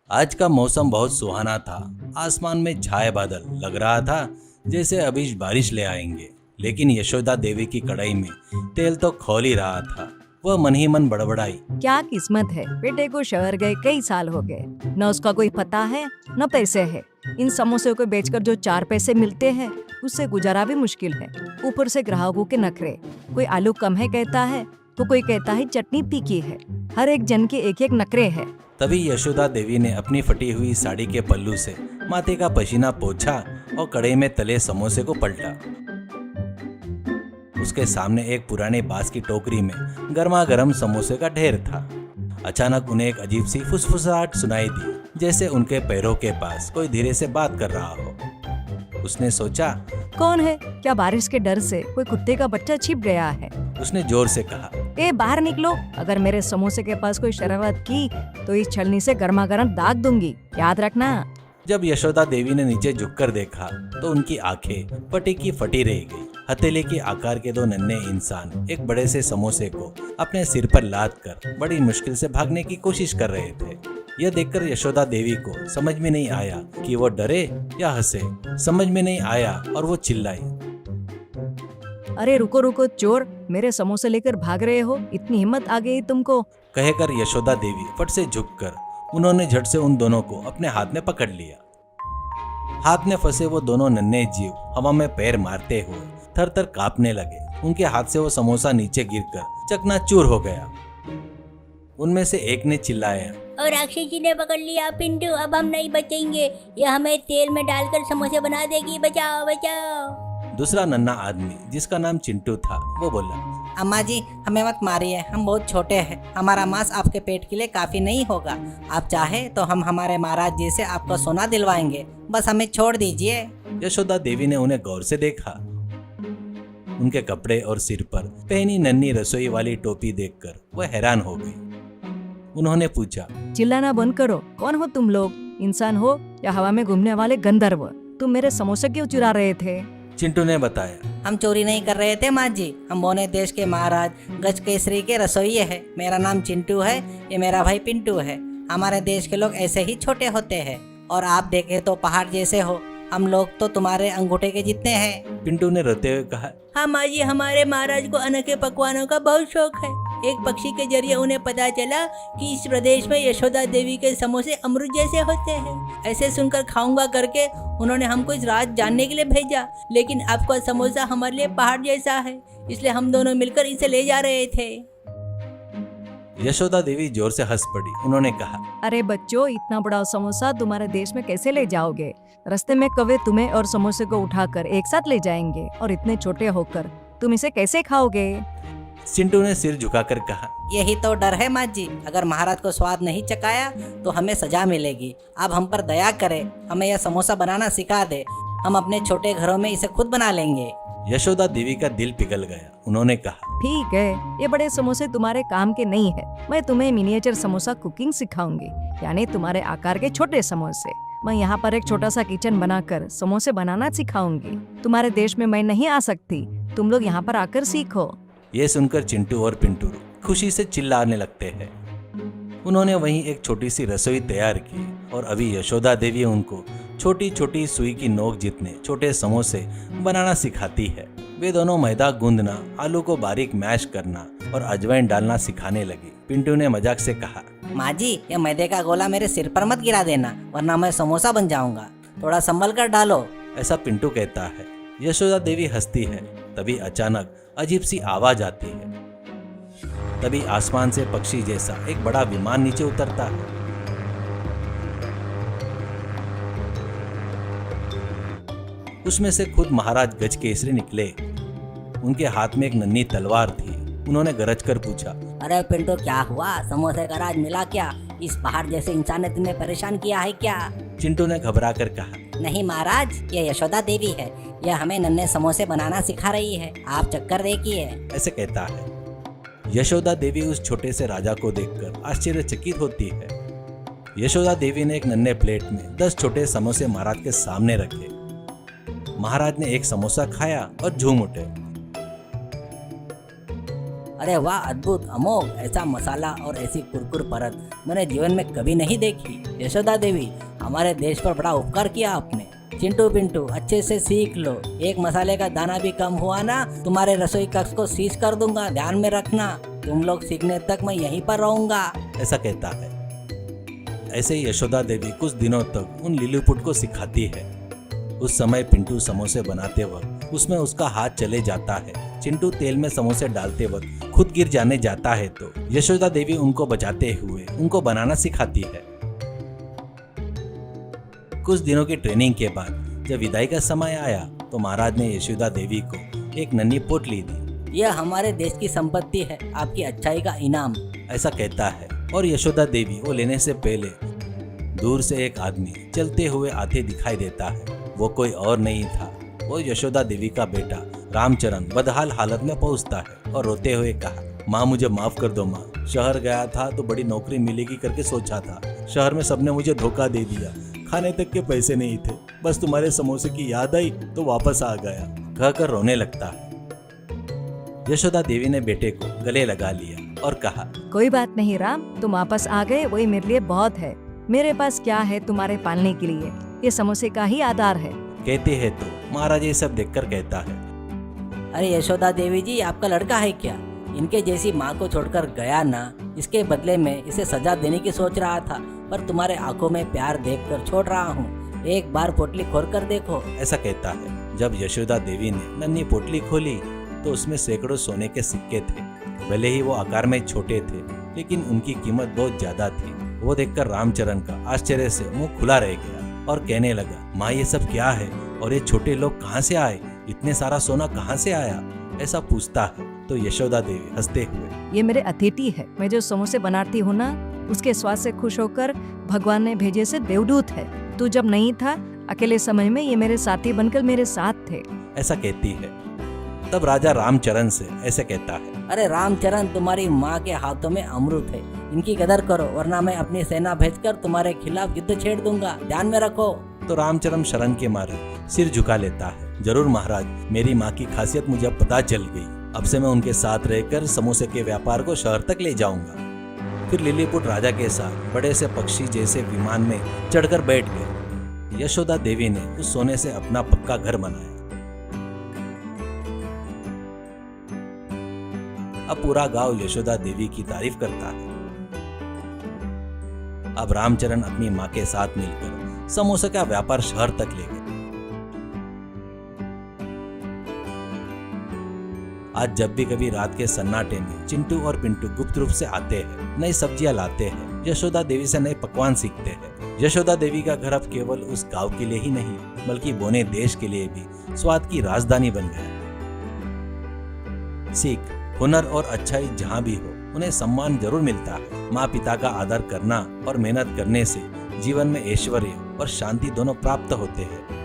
आज का मौसम बहुत सुहाना था। आसमान में छाए बादल, लग रहा था जैसे अभी बारिश ले आएंगे। लेकिन यशोदा देवी की कढ़ाई में तेल तो खौल ही रहा था। वह मन ही मन बड़बड़ाई, क्या किस्मत है, बेटे को शहर गए कई साल हो गए, न उसका कोई पता है न पैसे है। इन समोसे को बेचकर जो 4 पैसे मिलते हैं उससे गुजारा भी मुश्किल है। ऊपर से ग्राहकों के नखरे, कोई आलू कम है कहता है तो कोई कहता है चटनी तीखी है। हर एक जन के एक एक नखरे है। तभी यशोदा देवी ने अपनी फटी हुई साड़ी के पल्लू से माथे का पसीना पोंछा और कढ़ाई में तले समोसे को पलटा। उसके सामने एक पुरानी बांस की टोकरी में गर्मा गर्म समोसे का ढेर था। अचानक उन्हें एक अजीब सी फुसफुसाहट सुनाई दी, जैसे उनके पैरों के पास कोई धीरे से बात कर रहा हो। उसने सोचा, कौन है? क्या बारिश के डर से कोई कुत्ते का बच्चा छिप गया है? उसने जोर से कहा, ए बाहर निकलो, अगर मेरे समोसे के पास कोई शरारत की तो इस छलनी से गर्मा गर्म दाग दूंगी, याद रखना। जब यशोदा देवी ने नीचे झुककर देखा तो उनकी आंखें फटी की फटी रह गई। हथेली के आकार के 2 नन्हे इंसान एक बड़े से समोसे को अपने सिर पर लाद कर बड़ी मुश्किल से भागने की कोशिश कर रहे थे। यह देखकर यशोदा देवी को समझ में नहीं आया कि वो डरे या हंसे। समझ में नहीं आया और वो चिल्लाई, अरे रुको रुको चोर, मेरे समोसे लेकर भाग रहे हो, इतनी हिम्मत आ गई तुमको? कहकर यशोदा देवी फट से झुककर उन्होंने झट से उन दोनों को अपने हाथ में पकड़ लिया। हाथ में फंसे वो दोनों नन्हे जीव हवा में पैर मारते हुए थर थर कांपने लगे। उनके हाथ से वो समोसा नीचे गिरकर चकनाचूर हो गया। उनमें से एक ने चिल्लाया, और राक्षसी जी ने पकड़ लिया पिंटू, अब हम नहीं बचेंगे, यह हमें तेल में डालकर समोसे बना देगी, बचाओ बचाओ। दूसरा नन्हा आदमी जिसका नाम चिंटू था वो बोला, अम्मा जी हमें मत मारिए, हम बहुत छोटे हैं, हमारा मांस आपके पेट के लिए काफी नहीं होगा। आप चाहे तो हम हमारे महाराज जी से आपको सोना दिलवाएंगे, बस हमें छोड़ दीजिए। यशोदा देवी ने उन्हें गौर से देखा। उनके कपड़े और सिर पर पहनी नन्ही रसोई वाली टोपी देखकर वह हैरान हो गई। उन्होंने पूछा, चिल्लाना बंद करो, कौन हो तुम लोग? इंसान हो या हवा में घूमने वाले गंधर्व? तुम मेरे समोसे क्यों चुरा रहे थे? चिंटू ने बताया, हम चोरी नहीं कर रहे थे माँ जी, हम बोने देश के महाराज गज केसरी के रसोइये है। मेरा नाम चिंटू है, ये मेरा भाई पिंटू है। हमारे देश के लोग ऐसे ही छोटे होते हैं और आप देखे तो पहाड़ जैसे हो, हम लोग तो तुम्हारे अंगूठे के जितने हैं। पिंटू ने रोते हुए कहा, हाँ माँ जी, हमारे महाराज को अनोखे पकवानों का बहुत शौक है। एक पक्षी के जरिए उन्हें पता चला कि इस प्रदेश में यशोदा देवी के समोसे अमृत जैसे होते हैं। ऐसे सुनकर खाऊंगा करके उन्होंने हमको इस राज जानने के लिए भेजा, लेकिन आपका समोसा हमारे लिए पहाड़ जैसा है, इसलिए हम दोनों मिलकर इसे ले जा रहे थे। यशोदा देवी जोर से हंस पड़ी। उन्होंने कहा, अरे बच्चों, इतना बड़ा समोसा तुम्हारे देश में कैसे ले जाओगे? रास्ते में कौवे तुम्हें और समोसे को उठाकर एक साथ ले जाएंगे, और इतने छोटे होकर तुम इसे कैसे खाओगे? चिंटू ने सिर झुकाकर कहा, यही तो डर है माँ जी, अगर महाराज को स्वाद नहीं चखाया तो हमें सजा मिलेगी। आप हम पर दया करें, हमें यह समोसा बनाना सिखा दे, हम अपने छोटे घरों में इसे खुद बना लेंगे। यशोदा देवी का दिल पिघल गया। उन्होंने कहा, ठीक है, ये बड़े समोसे तुम्हारे काम के नहीं है। मैं तुम्हें मिनिएचर समोसा कुकिंग सिखाऊंगी, यानी तुम्हारे आकार के छोटे समोसे। मैं यहाँ पर एक छोटा सा किचन बनाकर समोसे बनाना सिखाऊंगी। तुम्हारे देश में मैं नहीं आ सकती, तुम लोग यहाँ पर आकर सीखो। ये सुनकर चिंटू और पिंटू खुशी से चिल्लाने लगते हैं। उन्होंने वहीं एक छोटी सी रसोई तैयार की और अभी यशोदा देवी उनको छोटी छोटी सुई की नोक जितने छोटे समोसे बनाना सिखाती है। वे दोनों मैदा गूंदना, आलू को बारीक मैश करना और अजवाइन डालना सिखाने लगी। पिंटू ने मजाक से कहा, माँ जी ये मैदे का गोला मेरे सिर पर मत गिरा देना, वरना मैं समोसा बन जाऊंगा, थोड़ा संभल कर डालो। ऐसा पिंटू कहता है। यशोदा देवी हंसती है। तभी अचानक अजीब सी आवाज आती है। तभी आसमान से पक्षी जैसा एक बड़ा विमान नीचे उतरता है। उसमें से खुद महाराज गज केसरी निकले। उनके हाथ में एक नन्ही तलवार थी। उन्होंने गरज कर पूछा, अरे पिंटू क्या हुआ, समोसे का राज मिला क्या? इस पहाड़ जैसे इंसान ने तुम्हें परेशान किया है क्या? चिंटू ने घबरा कर कहा, नहीं महाराज, ये यशोदा देवी है, यह हमें नन्हे समोसे बनाना सिखा रही है, आप चक्कर देखिए। ऐसे कहता है। यशोदा देवी उस छोटे से राजा को देखकर आश्चर्यचकित होती है। यशोदा देवी ने एक नन्हे प्लेट में 10 छोटे समोसे महाराज के सामने रखे। महाराज ने एक समोसा खाया और झूम उठे। अरे वाह, अद्भुत, अमोघ, ऐसा मसाला और ऐसी कुरकुर परत मैंने जीवन में कभी नहीं देखी। यशोदा देवी, हमारे देश पर बड़ा उपकार किया आपने। चिंटू पिंटू, अच्छे से सीख लो, एक मसाले का दाना भी कम हुआ ना, तुम्हारे रसोई कक्ष को सीज कर दूंगा, ध्यान में रखना। तुम लोग सीखने तक मैं यहीं पर रहूंगा। ऐसा कहता है। ऐसे ही यशोदा देवी कुछ दिनों तक उन लिलीपुट को सिखाती है। उस समय पिंटू समोसे बनाते वक्त उसमें उसका हाथ चले जाता है। चिंटू तेल में समोसे डालते वक्त खुद गिर जाने जाता है तो यशोदा देवी उनको बचाते हुए उनको बनाना सिखाती है। कुछ दिनों की ट्रेनिंग के बाद जब विदाई का समय आया तो महाराज ने यशोदा देवी को एक नन्ही पोटली दी। यह हमारे देश की संपत्ति है, आपकी अच्छाई का इनाम। ऐसा कहता है और यशोदा देवी वो लेने से पहले दूर से एक आदमी चलते हुए आते दिखाई देता है। वो कोई और नहीं था, वो यशोदा देवी का बेटा रामचरण बदहाल हालत में पहुंचता है और रोते हुए कहा, माँ मुझे माफ कर दो माँ, शहर गया था तो बड़ी नौकरी मिलेगी करके सोचा था, शहर में सबने मुझे धोखा दे दिया, खाने तक के पैसे नहीं थे, बस तुम्हारे समोसे की याद आई तो वापस आ गया, कहकर रोने लगता है। यशोदा देवी ने बेटे को गले लगा लिया और कहा, कोई बात नहीं राम, तुम वापस आ गए वही मेरे लिए बहुत है। मेरे पास क्या है तुम्हारे पालने के लिए, ये समोसे का ही आधार है। कहते हैं तो महाराज ये सब देखकर कहता है, अरे यशोदा देवी जी, आपका लड़का है क्या? इनके जैसी माँ को छोड़कर गया ना, इसके बदले में इसे सजा देने की सोच रहा था, पर तुम्हारे आंखों में प्यार देखकर छोड़ रहा हूँ। एक बार पोटली खोल कर देखो। ऐसा कहता है। जब यशोदा देवी ने नन्ही पोटली खोली तो उसमें सैकड़ों सोने के सिक्के थे। भले ही वो आकार में छोटे थे लेकिन उनकी कीमत बहुत ज्यादा थी। वो देखकर रामचरण का आश्चर्य से मुंह खुला रह गया और कहने लगा, माँ ये सब क्या है और ये छोटे लोग कहाँ से आए, इतने सारा सोना कहाँ से आया? ऐसा पूछता है तो यशोदा देवी हंसते हुए, ये मेरे अतिथि है, मैं जो समोसे बनाती हूँ ना, उसके स्वाद से खुश होकर भगवान ने भेजे से देवदूत है। तू जब नहीं था, अकेले समय में ये मेरे साथी बनकर मेरे साथ थे। ऐसा कहती है। तब राजा रामचरण से ऐसे कहता है, अरे रामचरण, तुम्हारी माँ के हाथों में अमृत है, इनकी कदर करो, वरना मैं अपनी सेना भेजकर तुम्हारे खिलाफ युद्ध छेड़ दूंगा, ध्यान में रखो। तो रामचरण शरण के मारे सिर झुका लेता है। जरूर महाराज, मेरी माँ की खासियत मुझे पता चल गई, अब से मैं उनके साथ रहकर समोसे के व्यापार को शहर तक ले जाऊंगा। फिर लिलीपुट राजा के साथ बड़े से पक्षी जैसे विमान में चढ़कर बैठ गए। यशोदा देवी ने उस सोने से अपना पक्का घर बनाया। अब पूरा गांव यशोदा देवी की तारीफ करता है। अब रामचरण अपनी माँ के साथ मिलकर समोसे का व्यापार शहर तक ले गए। आज जब भी कभी रात के सन्नाटे में चिंटू और पिंटू गुप्त रूप से आते हैं, नई सब्जियां लाते हैं, यशोदा देवी से नए पकवान सीखते हैं। यशोदा देवी का घर अब केवल उस गांव के लिए ही नहीं बल्कि बौने देश के लिए भी स्वाद की राजधानी बन गया। सीख, हुनर और अच्छाई जहाँ भी हो, उन्हें सम्मान जरूर मिलता है। माँ पिता का आदर करना और मेहनत करने से जीवन में ऐश्वर्य और शांति दोनों प्राप्त होते हैं।